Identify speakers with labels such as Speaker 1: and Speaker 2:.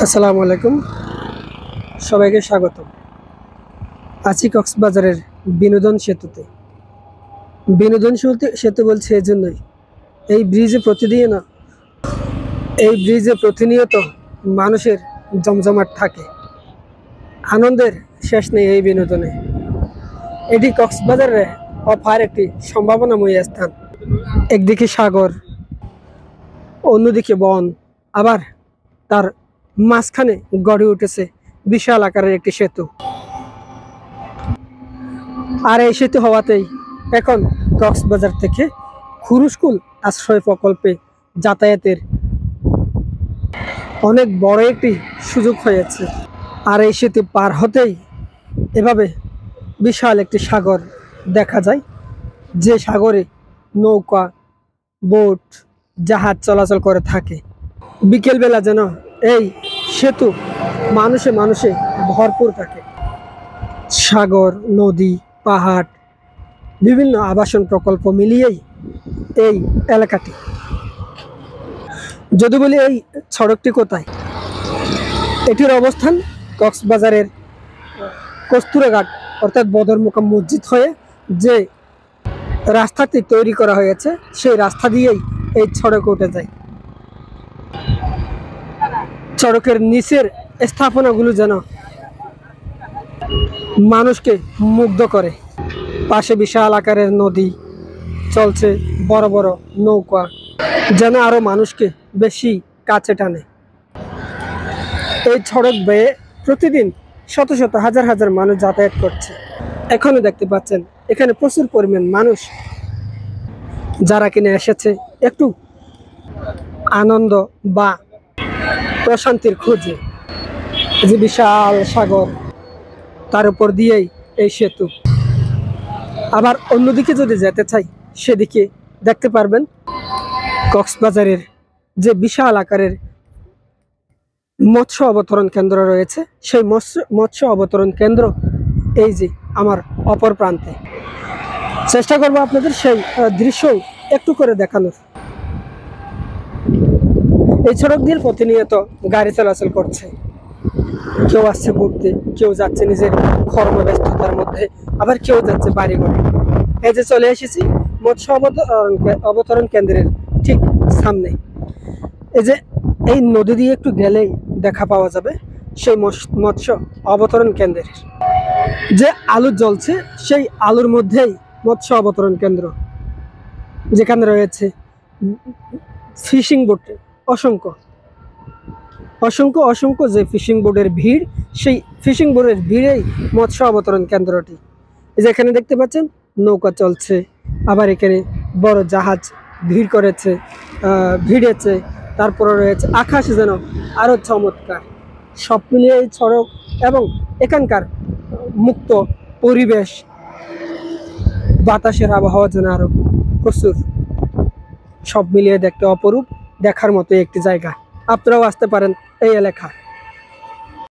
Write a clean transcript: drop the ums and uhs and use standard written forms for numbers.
Speaker 1: আসসালামু আলাইকুম, সবাইকে স্বাগত। আছি কক্সবাজারের বিনোদন সেতুতে। বিনোদন সেতু বলছে এজন্যই, এই ব্রিজে প্রতিনিয়ত মানুষের জমজমাট থাকে। আনন্দের শেষ নেই এই বিনোদনে। এটি কক্সবাজারের অপার একটি সম্ভাবনাময় স্থান। একদিকে সাগর, অন্যদিকে বন, আবার তার মাঝখানে গড়ে উঠেছে বিশাল আকারের একটি সেতু। আর এই সেতু হওয়াতেই এখন কক্সবাজার থেকে খুরুশকুল আশ্রয় প্রকল্পে যাতায়াতের অনেক বড় একটি সুযোগ হয়েছে। আর এই সেতু পার হতেই এভাবে বিশাল একটি সাগর দেখা যায়, যে সাগরে নৌকা, বোট, জাহাজ চলাচল করে থাকে। বিকেলবেলা যেন এই সেতু মানুষে মানুষে ভরপুর থাকে। সাগর, নদী, পাহাড়, বিভিন্ন আবাসন প্রকল্প মিলিয়েই এই এলাকাটি। যদি বলি এই সড়কটি কোথায়, এটির অবস্থান কক্সবাজারের কস্তুরাঘাট অর্থাৎ বদরমুকাম মসজিদ হয়ে যে রাস্তাটি তৈরি করা হয়েছে, সেই রাস্তা দিয়েই এই সড়ক উঠে যায়। সড়কের নিচের স্থাপনাগুলো যেন মানুষকে মুগ্ধ করে। পাশে বিশাল আকারের নদী চলছে, বড় বড় নৌকা যেন আরো মানুষকে বেশি কাছে টানে। এই সড়ক বেয়ে প্রতিদিন শত শত হাজার হাজার মানুষ যাতায়াত করছে। এখনো দেখতে পাচ্ছেন এখানে প্রচুর পরিমাণ মানুষ, যারা কিনে এসেছে একটু আনন্দ বা প্রশান্তির খোঁজে। যে বিশাল সাগর, তার উপর দিয়েই এই সেতু। আবার অন্যদিকে যদি যেতে চাই, সেদিকে দেখতে পারবেন কক্সবাজারের যে বিশাল আকারের মৎস্য অবতরণ কেন্দ্র রয়েছে, সেই মৎস্য অবতরণ কেন্দ্র এই যে আমার অপর প্রান্তে। চেষ্টা করবো আপনাদের সেই দৃশ্য একটু করে দেখানোর। এই সড়ক দিয়ে প্রতিনিয়ত গাড়ি চলাচল করছে। কেউ আসছে ঘুরতে, কেউ যাচ্ছে নিজের কর্মব্যস্ততার মধ্যে, আবার কেউ যাচ্ছে বাড়ি ঘরে। এই যে চলে এসেছি মৎস্য অবতরণ কেন্দ্রের ঠিক সামনে। এই যে এই নদী দিয়ে একটু গেলেই দেখা পাওয়া যাবে সেই মৎস্য অবতরণ কেন্দ্রের যে আলো জ্বলছে, সেই আলোর মধ্যেই মৎস্য অবতরণ কেন্দ্র, যেখানে রয়েছে ফিশিং বোট অসংখ্য অসংখ্য অসংখ্য যে ফিশিং বোটের ভিড়, সেই ফিশিং বোটের ভিড়েই মৎস্য অবতরণ কেন্দ্রটি। যেখানে দেখতে পাচ্ছেন নৌকা চলছে, আবার এখানে বড় জাহাজ ভিড়েছে। তারপরে রয়েছে আকাশ যেন আরো চমৎকার। সব মিলিয়ে এই সড়ক এবং এখানকার মুক্ত পরিবেশ, বাতাসের আবহাওয়া যেন আরো প্রচুর, সব মিলিয়ে দেখতে অপরূপ, দেখার মতো একটি জায়গা। আপনারাও আসতে পারেন এই এলাকা।